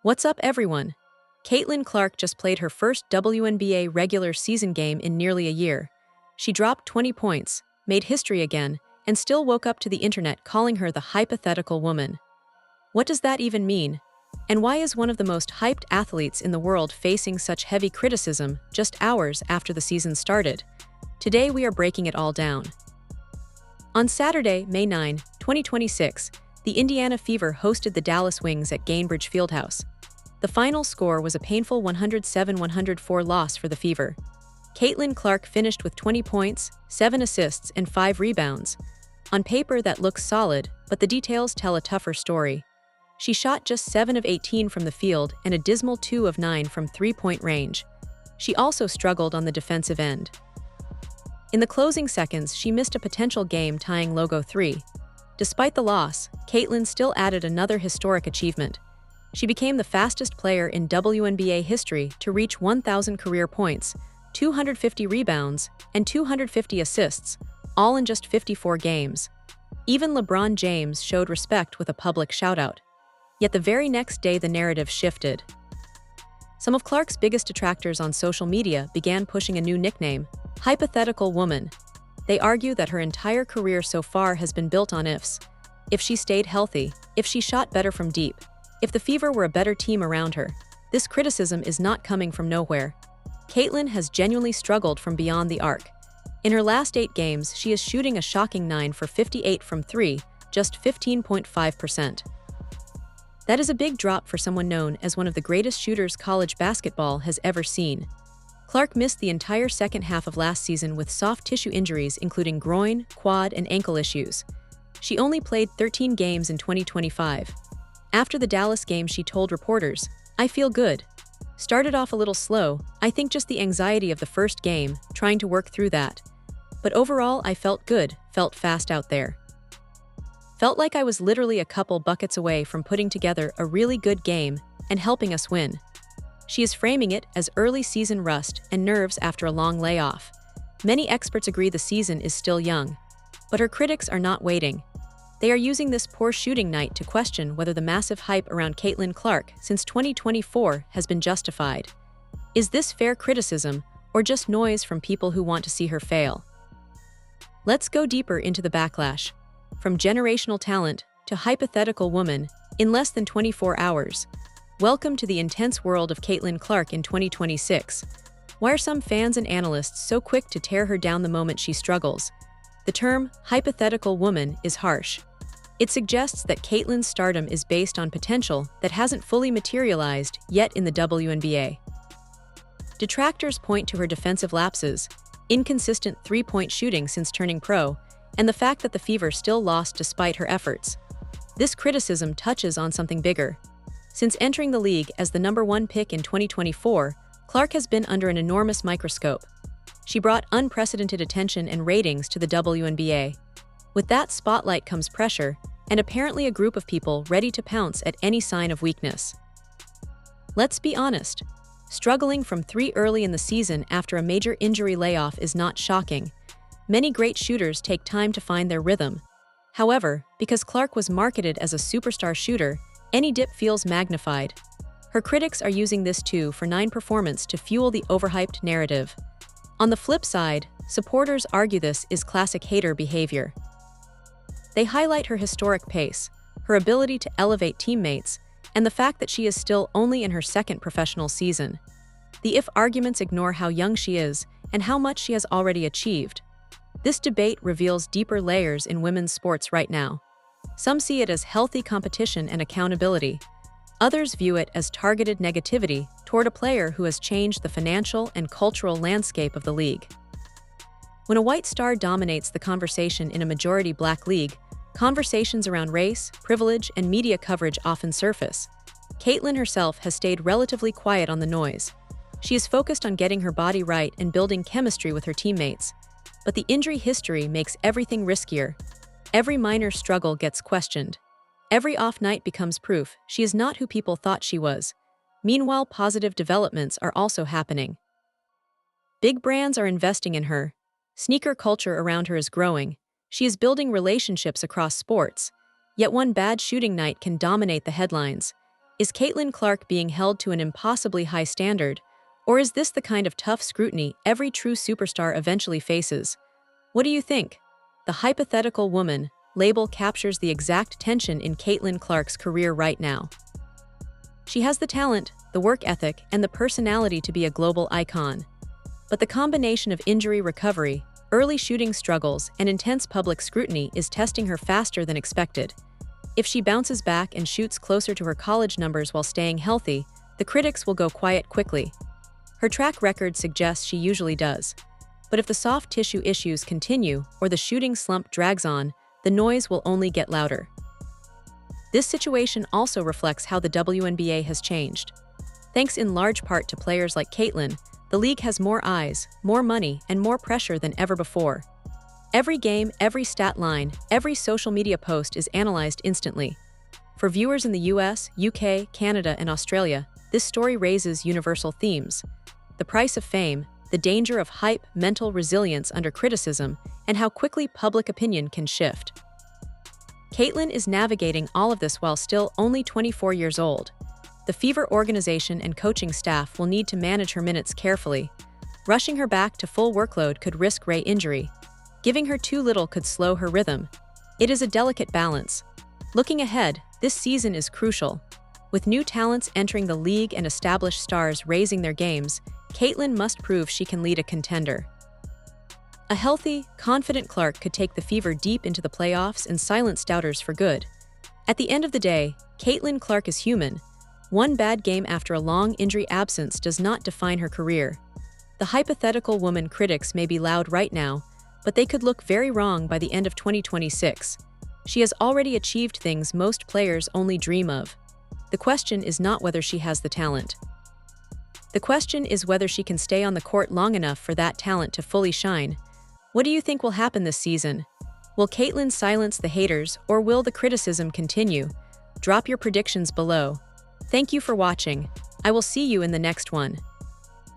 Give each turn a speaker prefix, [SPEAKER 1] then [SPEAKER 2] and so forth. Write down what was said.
[SPEAKER 1] What's up, everyone? Caitlin Clark just played her first WNBA regular season game in nearly a year. She dropped 20 points, made history again, and still woke up to the internet calling her the hypothetical woman. What does that even mean? And why is one of the most hyped athletes in the world facing such heavy criticism just hours after the season started? Today we are breaking it all down. On Saturday, May 9, 2026, the Indiana Fever hosted the Dallas Wings at Gainbridge Fieldhouse. The final score was a painful 107-104 loss for the Fever. Caitlin Clark finished with 20 points, 7 assists, and 5 rebounds. On paper, that looks solid, but the details tell a tougher story. She shot just 7 of 18 from the field and a dismal 2 of 9 from three-point range. She also struggled on the defensive end. In the closing seconds, she missed a potential game-tying logo 3. Despite the loss, Caitlin still added another historic achievement. She became the fastest player in WNBA history to reach 1,000 career points, 250 rebounds, and 250 assists, all in just 54 games. Even LeBron James showed respect with a public shoutout. Yet the very next day the narrative shifted. Some of Clark's biggest detractors on social media began pushing a new nickname, Hypothetical Woman. They argue that her entire career so far has been built on ifs. If she stayed healthy, if she shot better from deep, if the Fever were a better team around her. This criticism is not coming from nowhere. Caitlin has genuinely struggled from beyond the arc. In her last 8 games, she is shooting a shocking 9 for 58 from 3, just 15.5%. That is a big drop for someone known as one of the greatest shooters college basketball has ever seen. Clark missed the entire second half of last season with soft tissue injuries including groin, quad, and ankle issues. She only played 13 games in 2025. After the Dallas game, she told reporters, "I feel good. Started off a little slow, I think just the anxiety of the first game, trying to work through that. But overall, I felt good, felt fast out there. Felt like I was literally a couple buckets away from putting together a really good game and helping us win." She is framing it as early season rust and nerves after a long layoff. Many experts agree the season is still young. But her critics are not waiting. They are using this poor shooting night to question whether the massive hype around Caitlin Clark since 2024 has been justified. Is this fair criticism or just noise from people who want to see her fail? Let's go deeper into the backlash. From generational talent to hypothetical woman in less than 24 hours. Welcome to the intense world of Caitlin Clark in 2026. Why are some fans and analysts so quick to tear her down the moment she struggles? The term hypothetical woman is harsh. It suggests that Caitlin's stardom is based on potential that hasn't fully materialized yet in the WNBA. Detractors point to her defensive lapses, inconsistent three-point shooting since turning pro, and the fact that the Fever still lost despite her efforts. This criticism touches on something bigger. Since entering the league as the #1 pick in 2024, Clark has been under an enormous microscope. She brought unprecedented attention and ratings to the WNBA. With that spotlight comes pressure, and apparently a group of people ready to pounce at any sign of weakness. Let's be honest. Struggling from 3 early in the season after a major injury layoff is not shocking. Many great shooters take time to find their rhythm. However, because Clark was marketed as a superstar shooter, any dip feels magnified. Her critics are using this 2-for-9 performance to fuel the overhyped narrative. On the flip side, supporters argue this is classic hater behavior. They highlight her historic pace, her ability to elevate teammates, and the fact that she is still only in her second professional season. The if arguments ignore how young she is and how much she has already achieved. This debate reveals deeper layers in women's sports right now. Some see it as healthy competition and accountability. Others view it as targeted negativity toward a player who has changed the financial and cultural landscape of the league. When a white star dominates the conversation in a majority black league, conversations around race, privilege, and media coverage often surface. Caitlin herself has stayed relatively quiet on the noise. She is focused on getting her body right and building chemistry with her teammates. But the injury history makes everything riskier. Every minor struggle gets questioned. Every off night becomes proof she is not who people thought she was. Meanwhile, positive developments are also happening. Big brands are investing in her. Sneaker culture around her is growing. She is building relationships across sports. Yet one bad shooting night can dominate the headlines. Is Caitlin Clark being held to an impossibly high standard, or is this the kind of tough scrutiny every true superstar eventually faces? What do you think? The hypothetical woman label captures the exact tension in Caitlin Clark's career right now. She has the talent, the work ethic, and the personality to be a global icon. But the combination of injury recovery, early shooting struggles, and intense public scrutiny is testing her faster than expected. If she bounces back and shoots closer to her college numbers while staying healthy, the critics will go quiet quickly. Her track record suggests she usually does. But if the soft tissue issues continue or the shooting slump drags on, the noise will only get louder. This situation also reflects how the WNBA has changed. Thanks in large part to players like Caitlin, the league has more eyes, more money, and more pressure than ever before. Every game, every stat line, every social media post is analyzed instantly. For viewers in the US, UK, Canada, and Australia, this story raises universal themes: the price of fame, the danger of hype, mental resilience under criticism, and how quickly public opinion can shift. Caitlin is navigating all of this while still only 24 years old. The Fever organization and coaching staff will need to manage her minutes carefully. Rushing her back to full workload could risk re-injury. Giving her too little could slow her rhythm. It is a delicate balance. Looking ahead, this season is crucial. With new talents entering the league and established stars raising their games, Caitlin must prove she can lead a contender. A healthy, confident Clark could take the Fever deep into the playoffs and silence doubters for good. At the end of the day, Caitlin Clark is human. One bad game after a long injury absence does not define her career. The hypothetical woman critics may be loud right now, but they could look very wrong by the end of 2026. She has already achieved things most players only dream of. The question is not whether she has the talent. The question is whether she can stay on the court long enough for that talent to fully shine. What do you think will happen this season? Will Caitlin silence the haters, or will the criticism continue? Drop your predictions below. Thank you for watching. I will see you in the next one.